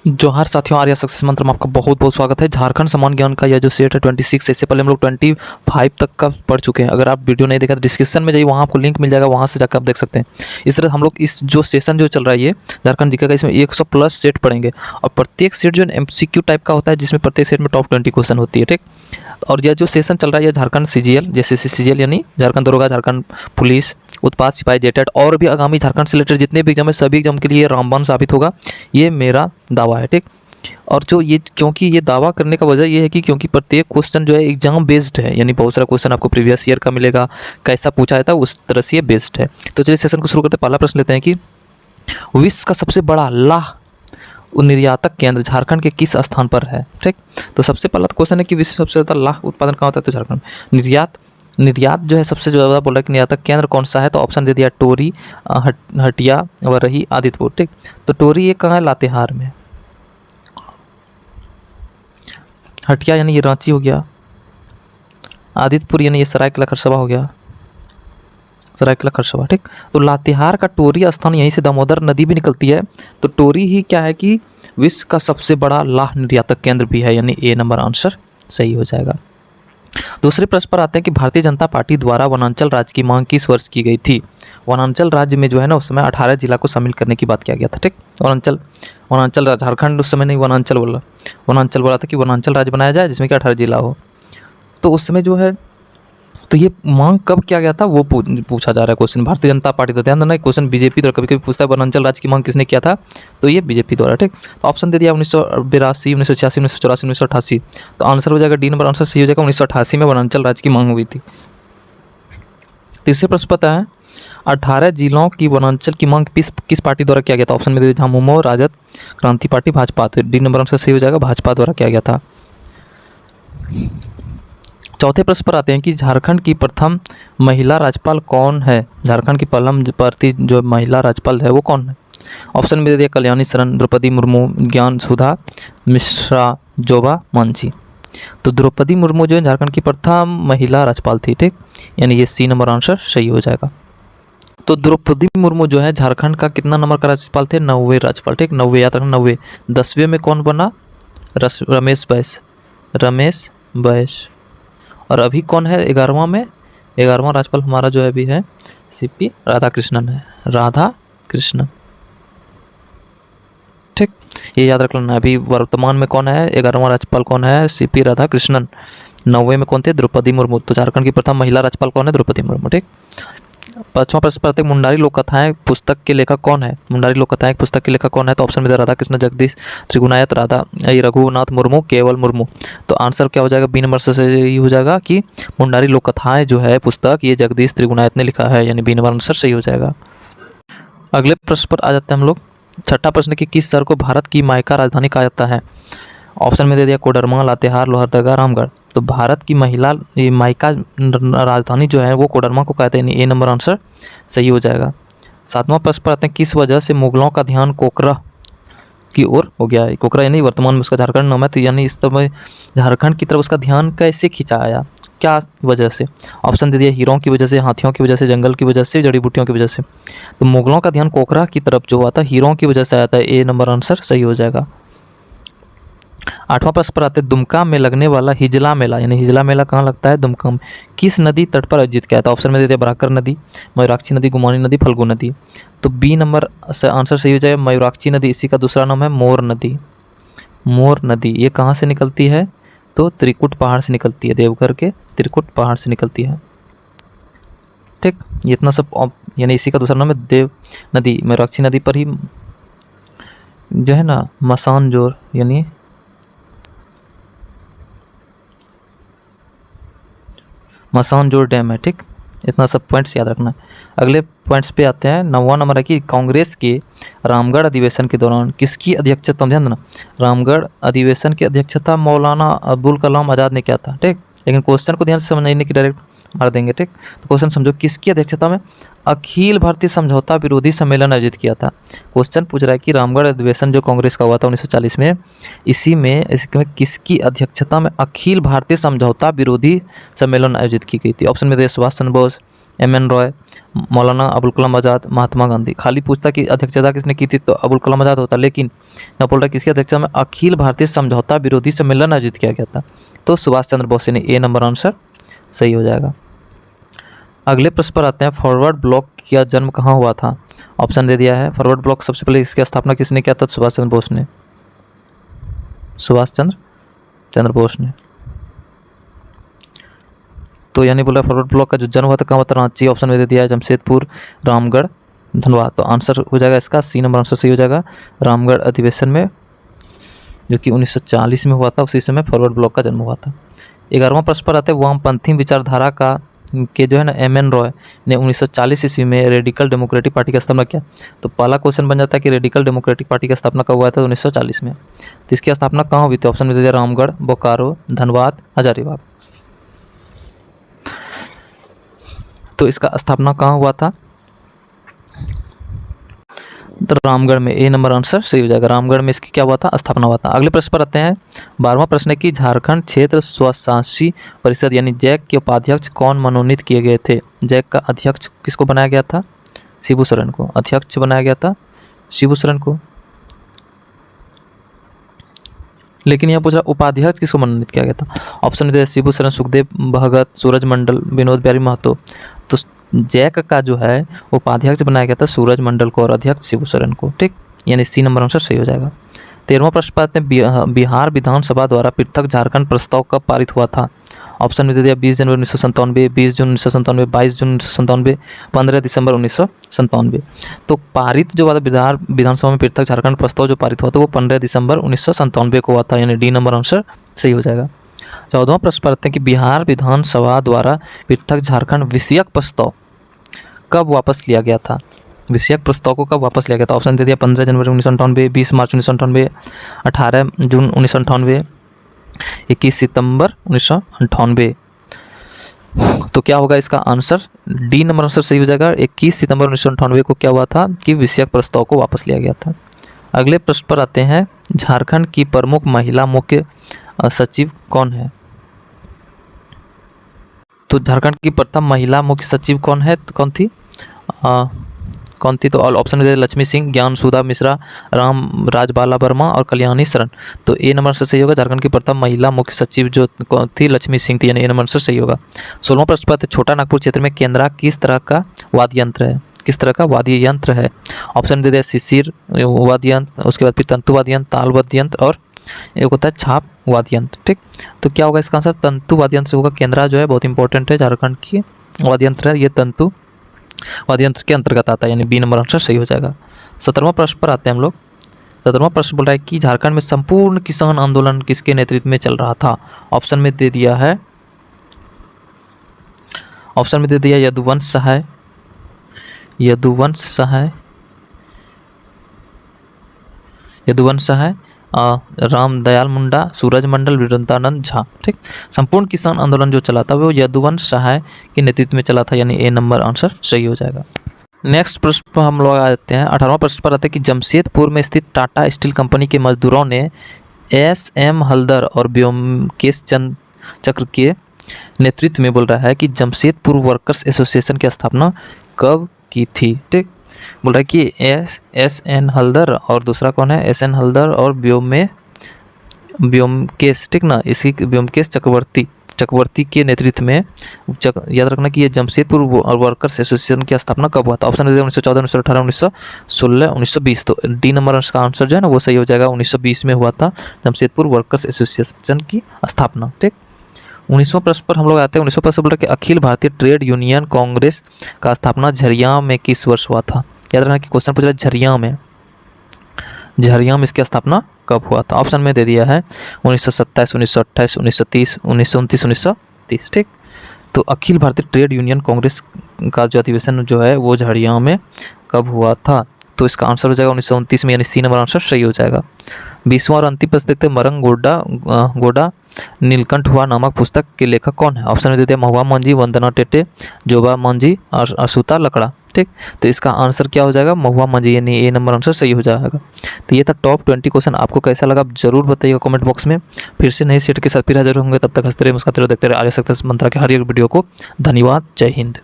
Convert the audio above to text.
जोहार साथियों, आर्या सक्सेस मंत्र में आपका बहुत बहुत स्वागत है। झारखंड समान ज्ञान का यह जो सेट है 26, इससे पहले हम लोग 25 तक का पढ़ चुके हैं। अगर आप वीडियो नहीं देखा तो डिस्क्रिप्शन में जाइए, वहाँ आपको लिंक मिल जाएगा, वहाँ से जाकर आप देख सकते हैं। इस तरह हम लोग इस जो सेशन जो चल रहा है ये झारखंड जीके का, इसमें 100+ सेट पढ़ेंगे और प्रत्येक सेट जो MCQ टाइप का होता है, जिसमें प्रत्येक सेट में टॉप 20 क्वेश्चन होती है। ठीक, और यह जो सेशन चल रहा है ये झारखंड CGL, जैसे CGL यानी झारखंड दरोगा, झारखंड पुलिस, उत्पाद सिपाही, जेटेट और भी आगामी झारखंड से रिलेटेड जितने भी एग्जाम है सभी एग्जाम के लिए रामबाण साबित होगा, ये मेरा दावा है। ठीक, और जो ये क्योंकि ये दावा करने का वजह ये है कि क्योंकि प्रत्येक क्वेश्चन जो है एग्जाम बेस्ड है, यानी बहुत सारा क्वेश्चन आपको प्रीवियस ईयर का मिलेगा, कैसा पूछा जाता है उस तरह से ये बेस्ड है। तो चलिए सेशन को शुरू करते हैं। पहला प्रश्न लेते हैं कि विश्व का सबसे बड़ा लाह निर्यातक केंद्र झारखंड के किस स्थान पर है। ठीक, तो सबसे पहला क्वेश्चन है कि विश्व सबसे ज़्यादा लाह उत्पादन कहाँ होता है, तो झारखंड। निर्यात जो है सबसे ज़्यादा बोला कि निर्यातक केंद्र कौन सा है, तो ऑप्शन दे दिया टोरी, हटिया, वरही, आदित्यपुर। ठीक, तो टोरी ये कहाँ है, लातेहार में। हटिया यानी ये रांची हो गया, आदित्यपुर यानी ये सरायकेला खरसावा हो गया, सरायकेला खरसावा। ठीक, तो लातेहार का टोरी स्थान, यहीं से दामोदर नदी भी निकलती है, तो टोरी ही क्या है कि विश्व का सबसे बड़ा लाह निर्यातक केंद्र भी है, यानी ए नंबर आंसर सही हो जाएगा। दूसरे प्रश्न पर आते हैं कि भारतीय जनता पार्टी द्वारा वनांचल राज्य की मांग किस वर्ष की गई थी। वनांचल राज्य में जो है ना उस समय 18 जिला को शामिल करने की बात किया गया था। ठीक, वनांचल राज्य, झारखंड उस समय नहीं वनांचल बोला था कि वनांचल राज्य बनाया जाए जिसमें कि 18 जिला हो। तो उस समय जो है तो ये मांग कब किया गया था वो पूछा जा रहा है क्वेश्चन। भारतीय जनता पार्टी, तो ध्यान देना क्वेश्चन बीजेपी द्वारा कभी कभी पूछता है वनांचल राज्य की मांग किसने किया था, तो ये बीजेपी द्वारा। ठीक, तो ऑप्शन दे दिया 1982, 1986, 1984, 1988। तो आंसर हो जाएगा डी नंबर आंसर सही हो जाएगा। 1988 में वनांचल राज्य की मांग हुई थी। तीसरे प्रश्न पता है 18 जिलों की वनांचल की मांग किस पार्टी द्वारा किया गया था। ऑप्शन में दे दिया झामुमो, राजद, क्रांति पार्टी, भाजपा। तो डी नंबर आंसर सही हो जाएगा, भाजपा द्वारा किया गया था। चौथे प्रश्न पर आते हैं कि झारखंड की प्रथम महिला राज्यपाल कौन है। झारखंड की प्रथम जो महिला राज्यपाल है वो कौन है। ऑप्शन में दे दिया कल्याणी शरण, द्रौपदी मुर्मू, ज्ञान सुधा मिश्रा, जोबा मांझी। तो द्रौपदी मुर्मू जो है झारखंड की प्रथम महिला राज्यपाल थी। ठीक, यानी ये सी नंबर आंसर सही हो जाएगा। तो द्रौपदी मुर्मू जो है झारखंड का कितना नंबर का राज्यपाल थे, 90वें राज्यपाल। ठीक, 90, याद रखना 90। 10वें में कौन बना, रमेश बैस। और अभी कौन है 11वां में, 11वां राज्यपाल हमारा जो है अभी है CP राधाकृष्णन है, राधाकृष्णन। ठीक, ये याद रख लेना। अभी वर्तमान में कौन है, 11वां राज्यपाल कौन है, CP राधाकृष्णन। 90वें में कौन थे, द्रौपदी मुर्मू। तो झारखंड की प्रथम महिला राज्यपाल कौन है, द्रौपदी मुर्मू। ठीक, पांचवा प्रश्न पर मुंडारी लोक कथाएं पुस्तक के लेखक कौन है। मुंडारी लोक कथाएं पुस्तक के लेखक कौन है, तो ऑप्शन में राधा कृष्ण, जगदीश त्रिगुणायत, रघुनाथ मुर्मू, केवल मुर्मू। तो आंसर क्या हो जाएगा, बी नंबर से ये हो जाएगा कि मुंडारी लोक कथाएं जो है पुस्तक ये जगदीश त्रिगुणायत ने लिखा है, यानी बी नंबर आंसर सही हो जाएगा। अगले प्रश्न पर आ जाते हैं हम लोग। छठा प्रश्न कि किस शहर को भारत की मायका राजधानी कहा जाता है। ऑप्शन में दे दिया कोडरमा, लातेहार, लोहरदगा, रामगढ़। तो भारत की मायका राजधानी जो है वो कोडरमा को कहते हैं, ए नंबर आंसर सही हो जाएगा। सातवां प्रश्न पर आते हैं किस वजह से मुगलों का ध्यान कोकरा की ओर हो गया है। कोकरा यानी वर्तमान में उसका झारखंड नाम है, तो यानी इस समय झारखंड की तरफ उसका ध्यान कैसे खिंचा आया, क्या वजह से। ऑप्शन दे दिया हीरों की वजह से, हाथियों की वजह से, जंगल की वजह से, जड़ी बूटियों की वजह से। तो मुगलों का ध्यान कोकरा की तरफ जो हुआ था हीरों की वजह से आया था, ए नंबर आंसर सही हो जाएगा। आठवां प्रश्न पर आते हैं दुमका में लगने वाला हिजला मेला, यानी हिजला मेला कहाँ लगता है, दुमका में। किस नदी तट पर आयोजित किया था। ऑप्शन में दे दिया बराकर नदी, मयूराक्षी नदी, गुमानी नदी, फल्गु नदी। तो बी नंबर से आंसर सही हो जाएगा, मयूराक्षी नदी। इसी का दूसरा नाम है मोर नदी। मोर नदी ये कहाँ से निकलती है, तो त्रिकुट पहाड़ से निकलती है, देवघर के त्रिकुट पहाड़ से निकलती है। ठीक, ये इतना सब, यानी इसी का दूसरा नाम है देव नदी। मयूराक्षी नदी पर ही जो है ना मसानजोर यानी मसानजोर डैम है। ठीक, इतना सब पॉइंट्स याद रखना है। अगले पॉइंट्स पे आते हैं। 9वां नंबर है कि कांग्रेस के रामगढ़ अधिवेशन के दौरान किसकी अध्यक्षता, ध्यान देना, रामगढ़ अधिवेशन की अध्यक्षता मौलाना अब्दुल कलाम आज़ाद ने किया था। ठीक, लेकिन क्वेश्चन को ध्यान से समझना, नहीं कि डायरेक्ट मार देंगे। ठीक, तो क्वेश्चन समझो, किसकी अध्यक्षता में अखिल भारतीय समझौता विरोधी सम्मेलन आयोजित किया था। क्वेश्चन पूछ रहा है कि रामगढ़ अधिवेशन जो कांग्रेस का हुआ था 1940 में, इसमें किसकी अध्यक्षता में अखिल भारतीय समझौता विरोधी सम्मेलन आयोजित की गई थी। ऑप्शन में दे सुभाष चंद्र बोस, एम.एन. रॉय, मौलाना अबुल कलाम आज़ाद, महात्मा गांधी। खाली पूछता कि अध्यक्षता किसने की थी तो अबुल कलाम आज़ाद होता, लेकिन यहाँ बोल रहा है किसकी अध्यक्षता में अखिल भारतीय समझौता विरोधी सम्मेलन आयोजित किया गया था, तो सुभाष चंद्र बोस, यानी ए नंबर आंसर सही हो जाएगा। अगले प्रश्न पर आते हैं, फॉरवर्ड ब्लॉक का जन्म कहाँ हुआ था? ऑप्शन दे दिया है। फॉरवर्ड ब्लॉक सबसे पहले इसकी स्थापना किसने किया था? सुभाष चंद्र बोस ने, सुभाष चंद्र बोस ने। तो यानी बोला फॉरवर्ड ब्लॉक का जो जन्म हुआ था कहाँ हुआ था? रांची। ऑप्शन में दे दिया है जमशेदपुर, रामगढ़, धनबाद। तो आंसर हो जाएगा इसका सी नंबर आंसर सही हो जाएगा। रामगढ़ अधिवेशन में, जो कि 1940 में हुआ था, उसी समय फॉरवर्ड ब्लॉक का जन्म हुआ था। 11वां प्रश्न पर आते हैं, वामपंथी विचारधारा के जो है ना एम.एन. रॉय ने 1940 ईस्वी में रेडिकल डेमोक्रेटिक पार्टी की स्थापना किया। तो पहला क्वेश्चन बन जाता है कि रेडिकल डेमोक्रेटिक पार्टी की स्थापना कब हुआ था? 1940 में। तो इसकी स्थापना कहाँ हुई थी? ऑप्शन में दे दिया रामगढ़, बोकारो, धनबाद, हजारीबाग। तो इसका स्थापना कहाँ हुआ था? तो रामगढ़ में, ए नंबर आंसर सही हो जाएगा। रामगढ़ में इसकी क्या हुआ था? स्थापना हुआ था। अगले प्रश्न पर आते हैं, 12वां प्रश्न है कि झारखंड क्षेत्र स्वशासी परिषद यानी जैक के उपाध्यक्ष कौन मनोनीत किए गए थे? जैक का अध्यक्ष किसको बनाया गया था? शिबू सोरेन को। अध्यक्ष बनाया गया था शिबू सोरेन को, लेकिन यह पूछा उपाध्यक्ष किसको मनोनीत किया गया था? ऑप्शन दे शिबू सोरेन, सुखदेव भगत, सूरज मंडल, विनोद बिहारी महतो। तो जैक का जो है उपाध्यक्ष बनाया गया था सूरज मंडल को और अध्यक्ष शिबू सोरेन को। ठीक, यानी सी नंबर आंसर सही हो जाएगा। 13वां प्रश्न पर आते हैं, बिहार विधानसभा द्वारा पृथक झारखंड प्रस्ताव कब पारित हुआ था? ऑप्शन में दे दिया 20 जनवरी 1997, 20 जून 1997, 22 जून 1997, 15 दिसंबर 1997। तो पारित जो हुआ था बिहार विधानसभा में पृथक झारखंड प्रस्ताव जो पारित हुआ था वो 15 दिसंबर 1997 को हुआ था, यानी डी नंबर आंसर सही हो जाएगा। 14वां प्रश्न पर आते हैं कि बिहार विधानसभा द्वारा पृथक झारखंड विषयक प्रस्ताव कब वापस लिया गया था? विषयक प्रस्ताव को कब वापस लिया गया था? ऑप्शन दे दिया 15 जनवरी 1998, 20 मार्च 1998, 18 जून 1998, 21 सितंबर 1998। तो क्या होगा इसका आंसर? डी नंबर आंसर सही हो जाएगा। 21 सितंबर 1998 को क्या हुआ था कि विषयक प्रस्ताव को वापस लिया गया था। अगले प्रश्न पर आते हैं, झारखंड की प्रमुख महिला मुख्य सचिव कौन है? तो झारखंड की प्रथम महिला मुख्य सचिव कौन है? कौन थी? तो ऑप्शन दे लक्ष्मी सिंह, ज्ञान सुधा मिश्रा, राम राजबाला वर्मा और कल्याणी शरण। तो ए नंबर से सही होगा। झारखंड की प्रथम महिला मुख्य सचिव जो थी लक्ष्मी सिंह थी, यानी ए नंबर से सही होगा। 16वां प्रश्न पर छोटा नागपुर क्षेत्र में केंद्रा किस तरह का वाद्य यंत्र है? किस तरह का वाद्य यंत्र है? ऑप्शन दे दिया शिशिर वाद्य यंत्र, उसके बाद फिर तंतु वाद्य यंत्र, ताल वाद्य यंत्र और एक होता है छाप वाद्य यंत्र। ठीक, तो क्या होगा इसका आंसर? तंतु वाद्य यंत्र होगा। केंद्रा जो है बहुत इंपॉर्टेंट है, झारखंड की वाद्य यंत्र है, ये तंतु वाद्य यंत्र के अंतर्गत आता है, यानी बी नंबर आंसर सही हो जाएगा। 17वां प्रश्न पर आते हैं हम लोग। 17वां प्रश्न बोल रहा है कि झारखंड में संपूर्ण किसान आंदोलन किसके नेतृत्व में चल रहा था? ऑप्शन में दे दिया है, ऑप्शन में दे दिया यदुवंश सहाय, रामदयाल मुंडा, सूरज मंडल, वीरेंद्रानंद झा। ठीक, संपूर्ण किसान आंदोलन जो चला था वो यदुवंश सहाय के नेतृत्व में चला था, यानी ए नंबर आंसर सही हो जाएगा। नेक्स्ट प्रश्न पर हम लोग आ जाते हैं। 18वां प्रश्न पर आते हैं कि जमशेदपुर में स्थित टाटा स्टील कंपनी के मजदूरों ने एस.एम. हल्दर और व्योमकेश चक्र के नेतृत्व में बोल रहा है कि जमशेदपुर वर्कर्स एसोसिएशन की स्थापना कब की थी? ठीक, बोल रहा है कि एस.एन. हल्दर और दूसरा कौन है? एस.एन. हल्दर और व्योमकेश, ठीक ना, इसी व्योमकेश चक्रवर्ती के नेतृत्व में। याद रखना कि ये जमशेदपुर वर्कर्स एसोसिएशन की स्थापना कब हुआ था? ऑप्शन दे दिया 1914, 1918, 1916, 1920। तो डी नंबर का आंसर जो है ना वो सही हो जाएगा। 1920 में हुआ था जमशेदपुर वर्कर्स एसोसिएशन की स्थापना। ठीक, 19वां प्रश्न पर हम लोग आते हैं। 19वां प्रश्न बोल रहा है कि अखिल भारतीय ट्रेड यूनियन कांग्रेस का स्थापना झरिया में किस वर्ष हुआ था? याद रखना कि क्वेश्चन पूछ रहा है झरिया में इसकी स्थापना कब हुआ था? ऑप्शन में दे दिया है 1927, 1928, 1930, 1929, 1930। ठीक, तो अखिल भारतीय ट्रेड यूनियन कांग्रेस का जो अधिवेशन जो है वो झरिया में कब हुआ था? तो इसका आंसर हो जाएगा 1929 में, यानी सी नंबर आंसर सही हो जाएगा। 20वां और अंतिम प्रश्न देखते हैं। मरंग गोडा नीलकंठ हुआ नामक पुस्तक के लेखक कौन है? ऑप्शन में देते हैं महुआ मांझी, वंदना टेटे, जोबा मांझी और असूता लकड़ा। ठीक, तो इसका आंसर क्या हो जाएगा? महुआ मांझी, यानी ए नंबर आंसर सही हो जाएगा। तो ये था टॉप 20 क्वेश्चन। आपको कैसा लगा आप जरूर बताइएगा कमेंट बॉक्स में। फिर से नई सेट के साथ फिर हाजिर होंगे, तब तक हंसते रहिए, मुस्कुराते रहिए, देखते रहिए आर्य सक्सेस मंत्रा के हर एक वीडियो को। धन्यवाद, जय हिंद।